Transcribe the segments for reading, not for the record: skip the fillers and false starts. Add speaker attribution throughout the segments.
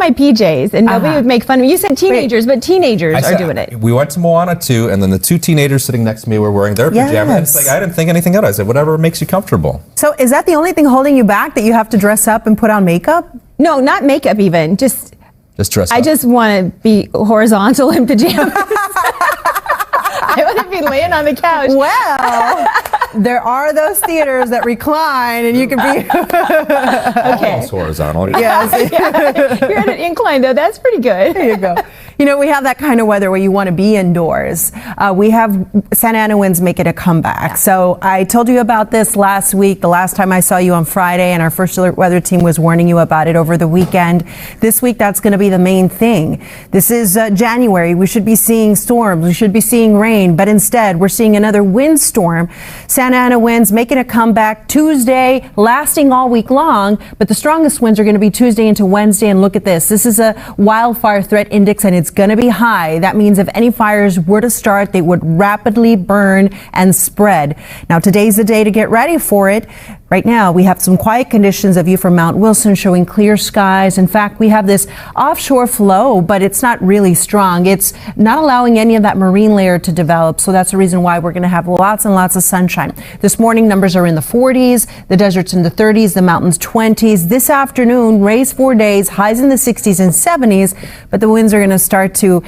Speaker 1: my PJs and nobody would make fun of me. You said teenagers, but teenagers are doing it.
Speaker 2: We went to Moana too, and then the two teenagers sitting next to me were wearing their pajamas. It's like, I didn't think anything of it. I said, whatever makes you comfortable.
Speaker 3: So is that the only thing holding you back, that you have to dress up and put on makeup?
Speaker 1: No, not makeup even. Just
Speaker 2: dress up.
Speaker 1: I just want to be horizontal in pajamas. I want to be laying on the couch.
Speaker 3: Well, there are those theaters that recline, and you can be
Speaker 2: almost horizontal.
Speaker 3: Yes.
Speaker 1: You're at an incline, though. That's pretty good.
Speaker 3: There you go. You know, we have that kind of weather where you want to be indoors. We have Santa Ana winds making a comeback. So I told you about this last week, the last time I saw you on Friday, and our first alert weather team was warning you about it over the weekend. This week, that's going to be the main thing. This is January. We should be seeing storms. We should be seeing rain, but instead, we're seeing another windstorm. Santa Ana winds making a comeback Tuesday, lasting all week long, but the strongest winds are going to be Tuesday into Wednesday. And look at this. This is a wildfire threat index, and it's going to be high. That means if any fires were to start, they would rapidly burn and spread. Now, today's the day to get ready for it. Right now, we have some quiet conditions. A view from Mount Wilson showing clear skies. In fact, we have this offshore flow, but it's not really strong. It's not allowing any of that marine layer to develop. So that's the reason why we're going to have lots and lots of sunshine. This morning, numbers are in the 40s, the deserts in the 30s, the mountains 20s. This afternoon, rays 4 days, highs in the 60s and 70s, but the winds are going to start to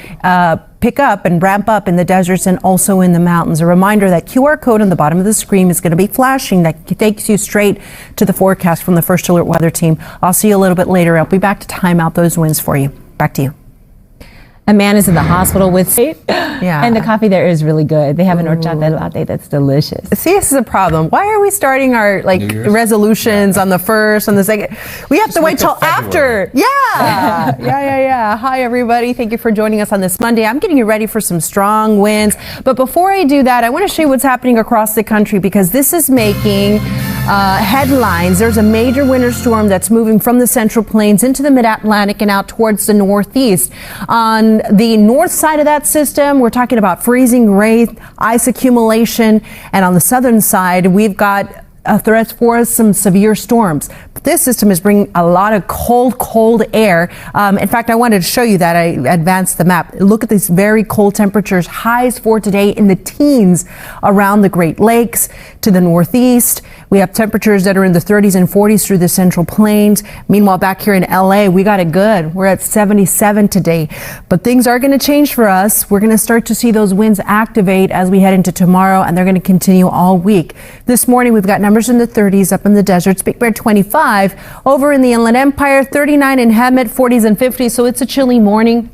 Speaker 3: pick up and ramp up in the deserts and also in the mountains. A reminder that QR code on the bottom of the screen is going to be flashing. That takes you straight to the forecast from the First Alert Weather Team. I'll see you a little bit later. I'll be back to time out those winds for you. Back to you.
Speaker 1: A man is in the hospital with and the coffee there is really good. They have an horchata latte that's delicious.
Speaker 3: See, this is a problem. Why are we starting our resolutions on the 1st, on the 2nd? We have to wait till after. Yeah. Hi, everybody. Thank you for joining us on this Monday. I'm getting you ready for some strong winds. But before I do that, I want to show you what's happening across the country, because this is making headlines. There's a major winter storm that's moving from the Central Plains into the Mid-Atlantic and out towards the Northeast. On the north side of that system, we're talking about freezing rain, ice accumulation, and on the southern side, we've got threats for some severe storms. But this system is bringing a lot of cold air. In fact, I wanted to show you that. I advanced the map. Look at these very cold temperatures. Highs for today in the teens around the Great Lakes to the northeast. We have temperatures that are in the 30s and 40s through the Central Plains. Meanwhile, back here in LA, we got it good. We're at 77 today. But things are going to change for us. We're going to start to see those winds activate as we head into tomorrow, and they're going to continue all week. This morning, we've got numbers in the 30s up in the deserts. Big Bear 25. Over in the Inland Empire, 39 in Hemet, 40s and 50s. So it's a chilly morning.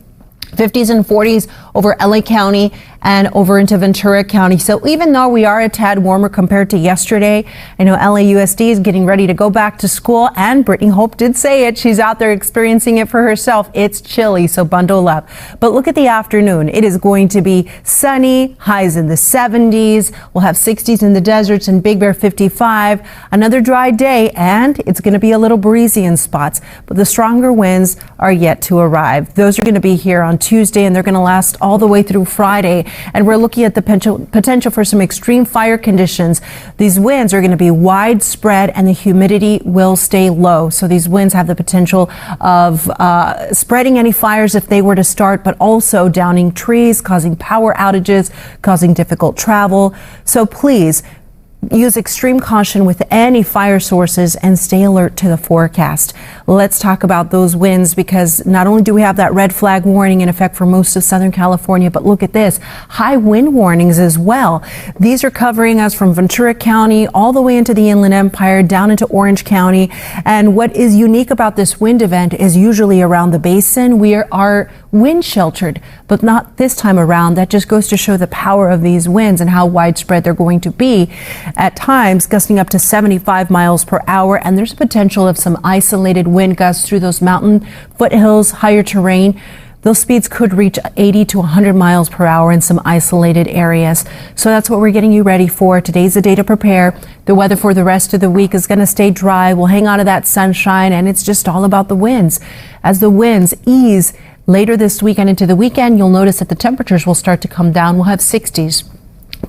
Speaker 3: 50s and 40s over LA County and over into Ventura County. So even though we are a tad warmer compared to yesterday, I know LAUSD is getting ready to go back to school, and Brittany Hope did say it. She's out there experiencing it for herself. It's chilly, so bundle up. But look at the afternoon. It is going to be sunny, highs in the 70s. We'll have 60s in the deserts and Big Bear 55. Another dry day, and it's going to be a little breezy in spots. But the stronger winds are yet to arrive. Those are going to be here on Tuesday, and they're going to last all the way through Friday. And we're looking at the potential for some extreme fire conditions. These winds are going to be widespread, and the humidity will stay low. So these winds have the potential of spreading any fires if they were to start, but also downing trees, causing power outages, causing difficult travel. So please use extreme caution with any fire sources and stay alert to the forecast. Let's talk about those winds, because not only do we have that red flag warning in effect for most of Southern California, but look at this, high wind warnings as well. These are covering us from Ventura County all the way into the Inland Empire, down into Orange County. And what is unique about this wind event is usually around the basin, we are wind sheltered, but not this time around. That just goes to show the power of these winds and how widespread they're going to be. At times gusting up to 75 miles per hour, and there's a potential of some isolated wind gusts through those mountain foothills, higher terrain. Those speeds could reach 80 to 100 miles per hour in some isolated areas. So that's what we're getting you ready for. Today's the day to prepare. The weather for the rest of the week is going to stay dry. We'll hang on to that sunshine, and it's just all about the winds. As the winds ease later this weekend into the weekend, you'll notice that the temperatures will start to come down. We'll have 60s.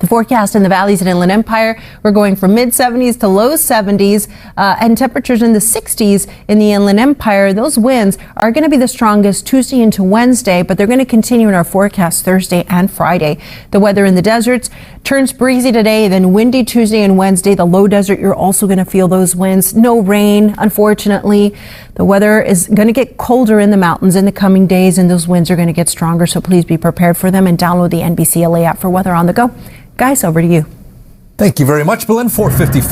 Speaker 3: The forecast in the valleys and Inland Empire, we're going from mid-70s to low 70s and temperatures in the 60s in the Inland Empire. Those winds are going to be the strongest Tuesday into Wednesday, but they're going to continue in our forecast Thursday and Friday. The weather in the deserts turns breezy today, then windy Tuesday and Wednesday. The low desert, you're also going to feel those winds. No rain, unfortunately. The weather is going to get colder in the mountains in the coming days, and those winds are going to get stronger, so please be prepared for them and download the NBC LA app for weather on the go. Guys, over to you.
Speaker 2: Thank you very much, Belen. 454.